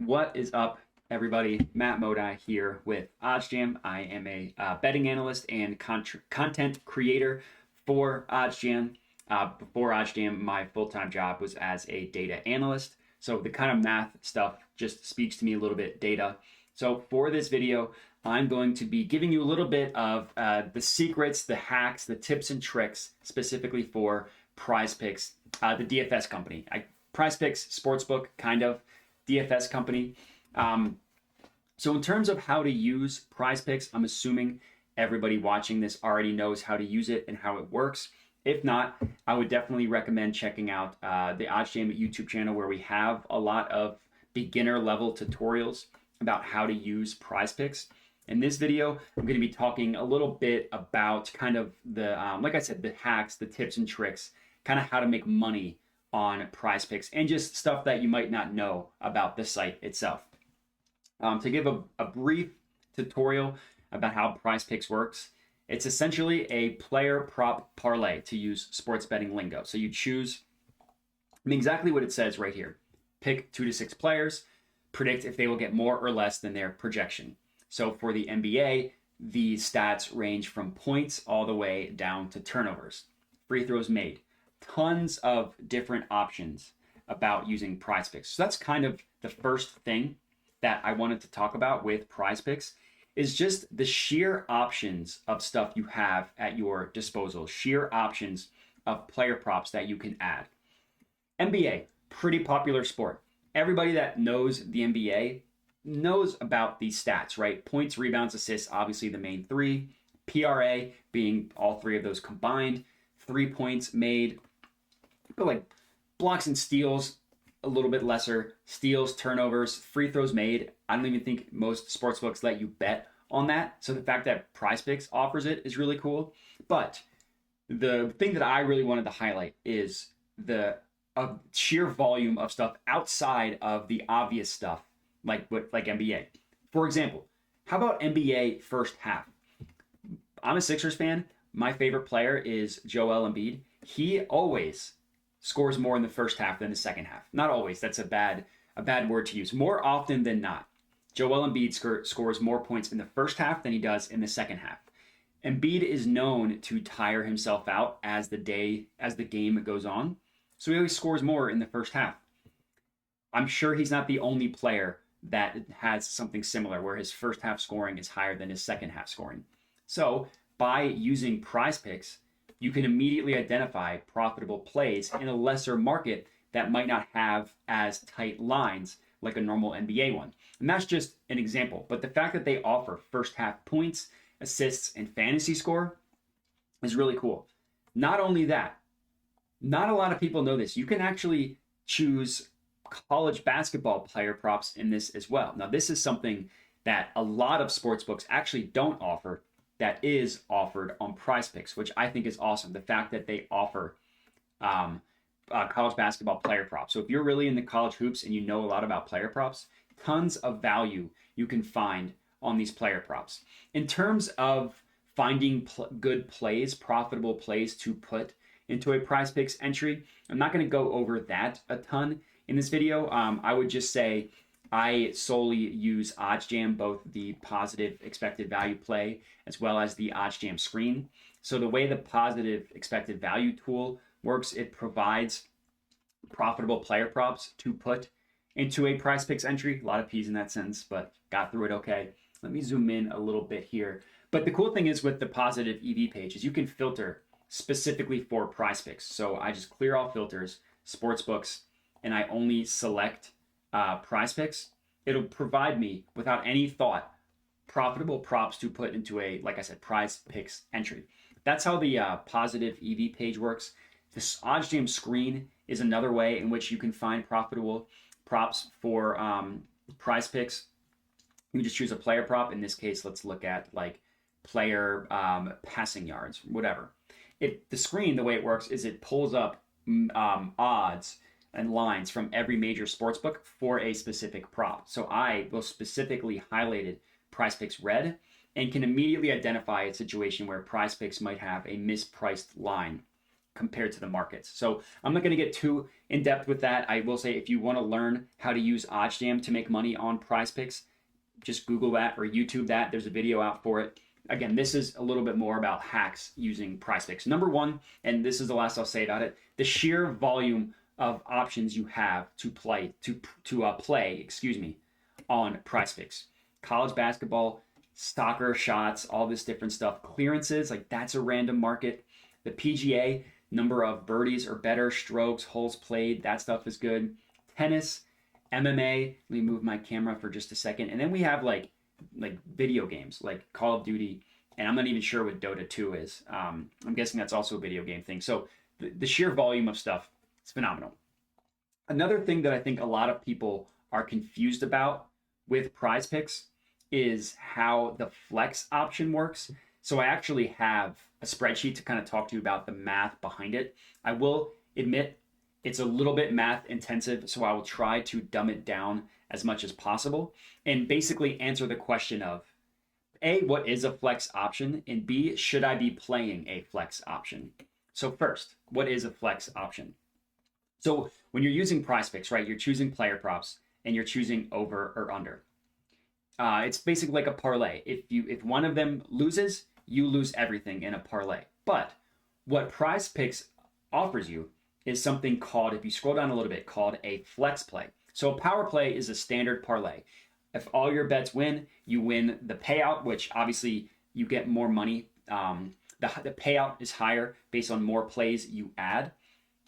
What is up, everybody? Matt Modi here with OddsJam. I am a betting analyst and content creator for OddsJam. Before OddsJam, my full-time job was as a data analyst. So the kind of math stuff just speaks to me a little bit, data. So for this video, I'm going to be giving you a little bit of the secrets, the hacks, the tips and tricks specifically for PrizePicks, the DFS company. PrizePicks Sportsbook, kind of. DFS company. So in terms of how to use PrizePicks, I'm assuming everybody watching this already knows how to use it and how it works. If not, I would definitely recommend checking out the OddsJam YouTube channel, where we have a lot of beginner level tutorials about how to use PrizePicks. In this video, I'm going to be talking a little bit about kind of the, like I said, the hacks, the tips and tricks, kind of how to make money on PrizePicks and just stuff that you might not know about the site itself. To give a brief tutorial about how PrizePicks works, it's essentially a player prop parlay, to use sports betting lingo. So you choose exactly what it says right here. Pick 2 to 6 players, predict if they will get more or less than their projection. So for the NBA, the stats range from points all the way down to turnovers, free throws made. Tons of different options about using PrizePicks. So that's kind of the first thing that I wanted to talk about with PrizePicks, is just the sheer options of stuff you have at your disposal, sheer options of player props that you can add. NBA, pretty popular sport. Everybody that knows the NBA knows about these stats, right? Points, rebounds, assists, obviously the main three. PRA being all three of those combined. 3 points made, but like blocks and steals, a little bit lesser. Steals, turnovers, free throws made. I don't even think most sportsbooks let you bet on that. So the fact that PrizePicks offers it is really cool. But the thing that I really wanted to highlight is the sheer volume of stuff outside of the obvious stuff, like NBA. For example, how about NBA first half? I'm a Sixers fan. My favorite player is Joel Embiid. He always scores more in the first half than the second half. Not always. That's a bad word to use. More often than not, Joel Embiid scores more points in the first half than he does in the second half. Embiid is known to tire himself out as the game goes on, so he always scores more in the first half. I'm sure he's not the only player that has something similar, where his first half scoring is higher than his second half scoring. So by using PrizePicks, you can immediately identify profitable plays in a lesser market that might not have as tight lines like a normal NBA one. And that's just an example. But the fact that they offer first half points, assists, and fantasy score is really cool. Not only that, not a lot of people know this. You can actually choose college basketball player props in this as well. Now, this is something that a lot of sportsbooks actually don't offer, that is offered on PrizePicks, which I think is awesome. The fact that they offer college basketball player props. So if you're really into college hoops and you know a lot about player props, tons of value you can find on these player props. In terms of finding good plays, profitable plays to put into a PrizePicks entry, I'm not going to go over that a ton in this video. I would just say I solely use OddsJam, both the positive expected value play as well as the OddsJam screen. So the way the positive expected value tool works, it provides profitable player props to put into a PrizePicks entry. A lot of P's in that sentence, but got through it okay. Let me zoom in a little bit here. But the cool thing is with the positive EV page is you can filter specifically for PrizePicks. So I just clear all filters, sportsbooks, and I only select PrizePicks. It'll provide me, without any thought, profitable props to put into a, like I said, PrizePicks entry. That's how the positive EV page works. This OddsJam screen is another way in which you can find profitable props for PrizePicks. You just choose a player prop. In this case, let's look at like player passing yards, whatever. The screen, the way it works is it pulls up odds and lines from every major sportsbook for a specific prop. So I will specifically highlighted PrizePicks red and can immediately identify a situation where PrizePicks might have a mispriced line compared to the markets. So I'm not going to get too in depth with that. I will say if you want to learn how to use OddsJam to make money on PrizePicks, just Google that or YouTube that. There's a video out for it. Again, this is a little bit more about hacks using PrizePicks. Number one, and this is the last I'll say about it, the sheer volume of options you have to play on PrizePicks. College basketball, soccer shots, all this different stuff. Clearances, like that's a random market. The PGA, number of birdies or better, strokes, holes played, that stuff is good. Tennis, MMA, let me move my camera for just a second. And then we have like video games like Call of Duty, and I'm not even sure what Dota 2 is. I'm guessing that's also a video game thing. So the sheer volume of stuff, it's phenomenal. Another thing that I think a lot of people are confused about with PrizePicks is how the flex option works. So I actually have a spreadsheet to kind of talk to you about the math behind it. I will admit it's a little bit math intensive, so I will try to dumb it down as much as possible and basically answer the question of A, what is a flex option? And B, should I be playing a flex option? So first, what is a flex option? So when you're using PrizePicks, right, you're choosing player props and you're choosing over or under. It's basically like a parlay. If one of them loses, you lose everything in a parlay. But what PrizePicks offers you is something called, if you scroll down a little bit, called a flex play. So a power play is a standard parlay. If all your bets win, you win the payout, which obviously you get more money. The payout is higher based on more plays you add.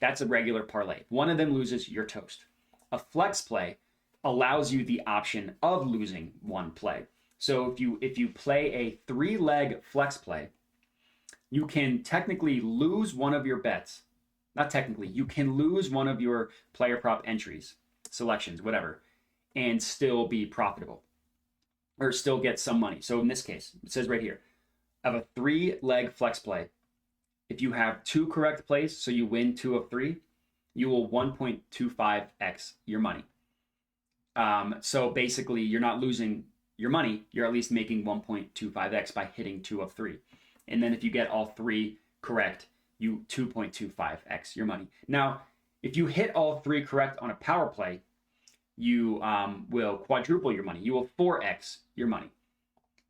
That's a regular parlay. If one of them loses, you're toast. A flex play allows you the option of losing one play. So if you play a 3-leg flex play, you can technically lose one of your bets. Not technically, you can lose one of your player prop entries, selections, whatever, and still be profitable or still get some money. So in this case, it says right here, of a 3-leg flex play, if you have 2 correct plays, so you win 2 of 3, you will 1.25x your money. So basically, you're not losing your money. You're at least making 1.25x by hitting 2 of 3. And then if you get all 3 correct, you 2.25x your money. Now, if you hit all 3 correct on a power play, you will quadruple your money. You will 4x your money.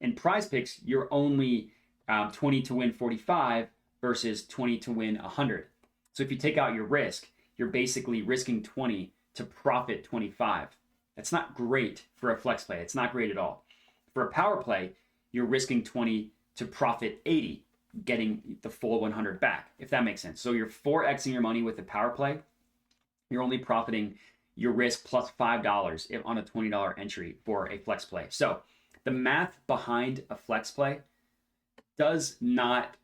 In PrizePicks, you're only 20 to win 45 versus 20 to win 100. So if you take out your risk, you're basically risking 20 to profit 25. That's not great for a flex play. It's not great at all. For a power play, you're risking 20 to profit 80, getting the full 100 back, if that makes sense. So you're 4xing your money with a power play. You're only profiting your risk plus $5 on a $20 entry for a flex play. So the math behind a flex play is not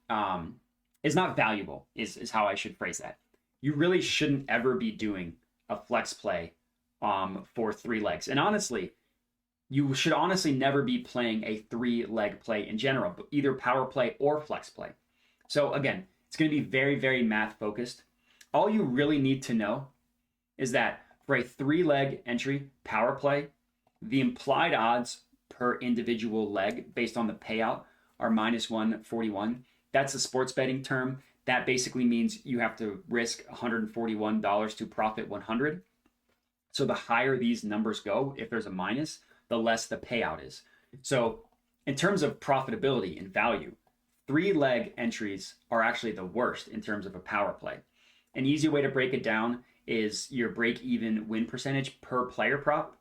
valuable, is how I should phrase that. You really shouldn't ever be doing a flex play for 3 legs. And honestly, you should never be playing a 3-leg play in general, but either power play or flex play. So again, it's going to be very, very math focused. All you really need to know is that for a 3-leg entry power play, the implied odds per individual leg based on the payout are minus 141. That's a sports betting term. That basically means you have to risk $141 to profit 100. So the higher these numbers go, if there's a minus, the less the payout is. So in terms of profitability and value, 3-leg entries are actually the worst in terms of a power play. An easy way to break it down is your break-even win percentage per player prop.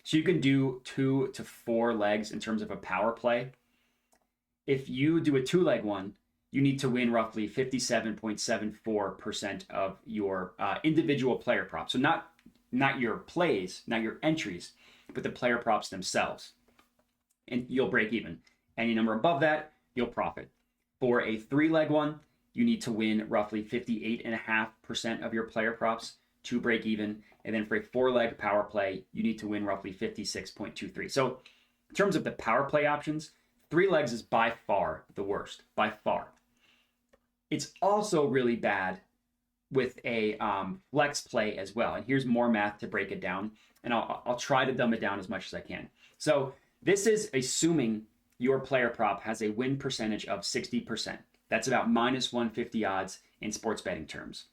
So you can do 2 to 4 legs in terms of a power play. If you do a 2-leg one, you need to win roughly 57.74% of your individual player prop. So not your plays, not your entries, but the player props themselves. And you'll break even. Any number above that, you'll profit. For a 3-leg one, you need to win roughly 58.5% of your player props to break even. And then for a 4-leg power play, you need to win roughly 56.23. So in terms of the power play options, 3 legs is by far the worst, by far. It's also really bad with a flex play as well. And here's more math to break it down. And I'll try to dumb it down as much as I can. So this is assuming your player prop has a win percentage of 60%. That's about minus 150 odds in sports betting terms.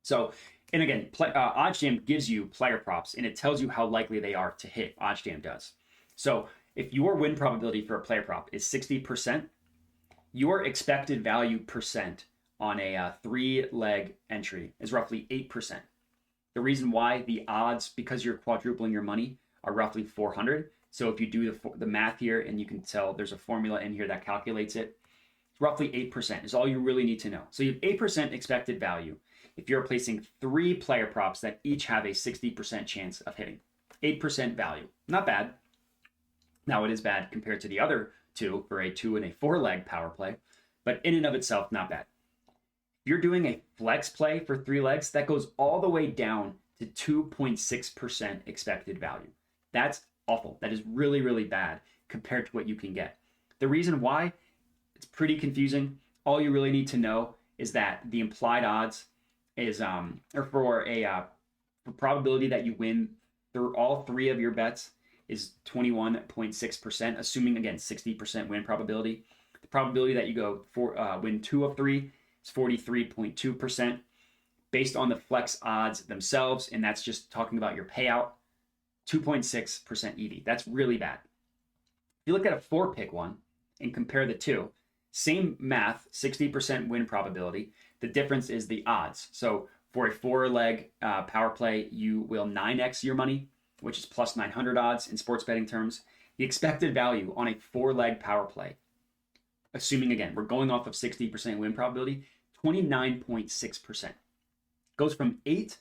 So, and again, OddsJam gives you player props and it tells you how likely they are to hit. OddsJam does. So if your win probability for a player prop is 60%, your expected value percent on a 3-leg entry is roughly 8%. The reason why the odds, because you're quadrupling your money, are roughly 400. So if you do the math here, and you can tell there's a formula in here that calculates it, roughly 8% is all you really need to know. So you have 8% expected value if you're placing 3 player props that each have a 60% chance of hitting. 8% value. Not bad. Now it is bad compared to the other 2 for a 2 and a 4-leg power play, but in and of itself, not bad. If you're doing a flex play for 3 legs, that goes all the way down to 2.6% expected value. That's awful. That is really, really bad compared to what you can get. The reason why, it's pretty confusing. All you really need to know is that the implied odds is or for a for probability that you win through all 3 of your bets is 21.6%, assuming again 60% win probability. The probability that you go for win 2 of 3 is 43.2% based on the flex odds themselves, and that's just talking about your payout. 2.6% EV. That's really bad. If you look at a 4-pick one and compare the two, same math, 60% win probability. The difference is the odds. So for a 4-leg power play, you will 9x your money, which is plus 900 odds in sports betting terms. The expected value on a 4-leg power play, assuming again, we're going off of 60% win probability, 29.6%. Goes from 8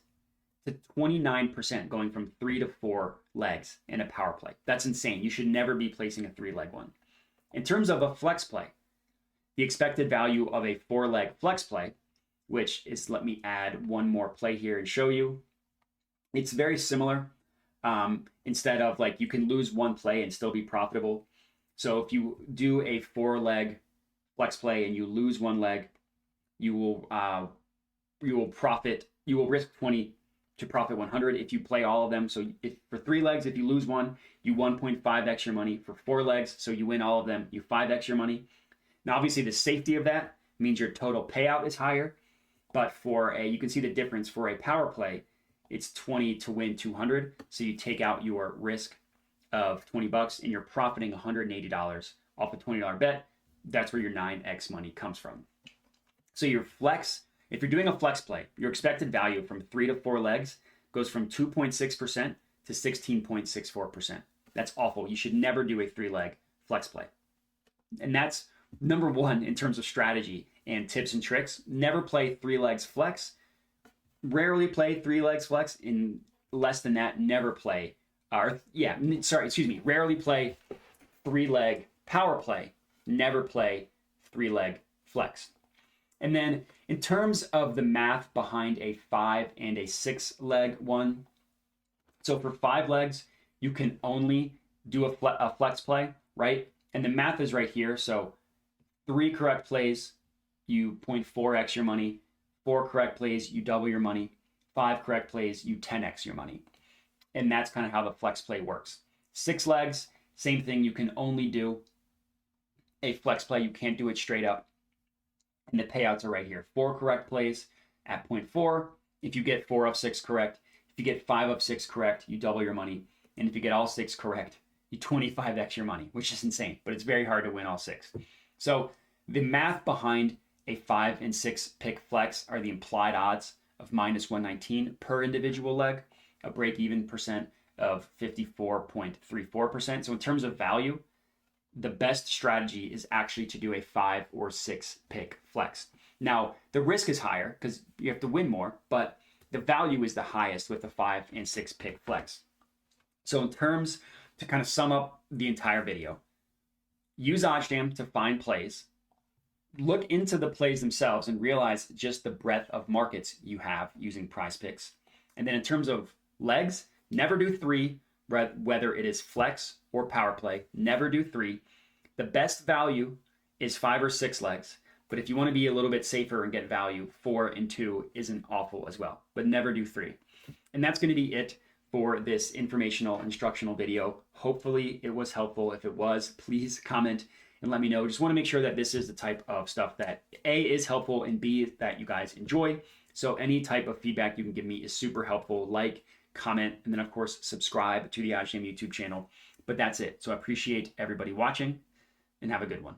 to 29% going from 3 to 4 legs in a power play. That's insane. You should never be placing a 3-leg one. In terms of a flex play, the expected value of a 4-leg flex play, which is, let me add one more play here and show you. It's very similar. Instead of like, you can lose one play and still be profitable. So if you do a 4-leg flex play and you lose one leg, you will risk 20 to profit 100 if you play all of them. So if for 3 legs, if you lose one, you 1.5x your money. For 4 legs, so you win all of them, you 5x your money. Now, obviously, the safety of that means your total payout is higher. But you can see the difference for a power play, it's 20 to win 200. So you take out your risk of $20 and you're profiting $180 off a $20 bet. That's where your 9x money comes from. So your flex, if you're doing a flex play, your expected value from 3 to 4 legs goes from 2.6% to 16.64%. That's awful. You should never do a 3-leg flex play. And that's number 1 in terms of strategy and tips and tricks. Never play 3 legs flex. Rarely play 3 legs flex. In less than that, never play. Rarely play 3-leg power play. Never play 3-leg flex. And then in terms of the math behind a 5 and a 6-leg one, so for 5 legs, you can only do a flex play, right? And the math is right here. So 3 correct plays, you 0.4x your money. 4 correct plays, you double your money. 5 correct plays, you 10x your money. And that's kind of how the flex play works. 6 legs, same thing. You can only do a flex play. You can't do it straight up. And the payouts are right here. 4 correct plays at 0.4. If you get 4 of 6 correct, if you get 5 of 6 correct, you double your money. And if you get all 6 correct, you 25x your money, which is insane, but it's very hard to win all 6. So the math behind a 5 and 6 pick flex are the implied odds of minus 119 per individual leg, a break-even percent of 54.34%. So in terms of value, the best strategy is actually to do a 5 or 6 pick flex. Now, the risk is higher because you have to win more, but the value is the highest with the 5 and 6 pick flex. So in terms, to kind of sum up the entire video, use OddsJam to find plays. Look into the plays themselves and realize just the breadth of markets you have using PrizePicks. And then in terms of legs, never do 3, whether it is flex or power play. Never do 3. The best value is 5 or 6 legs. But if you want to be a little bit safer and get value, 4 and 2 isn't awful as well. But never do 3. And that's going to be it for this informational, instructional video. Hopefully it was helpful. If it was, please comment and let me know. Just want to make sure that this is the type of stuff that A, is helpful, and B, that you guys enjoy. So any type of feedback you can give me is super helpful. Like, comment, and then of course subscribe to the OddsJam YouTube channel. But that's it. So I appreciate everybody watching, and have a good one.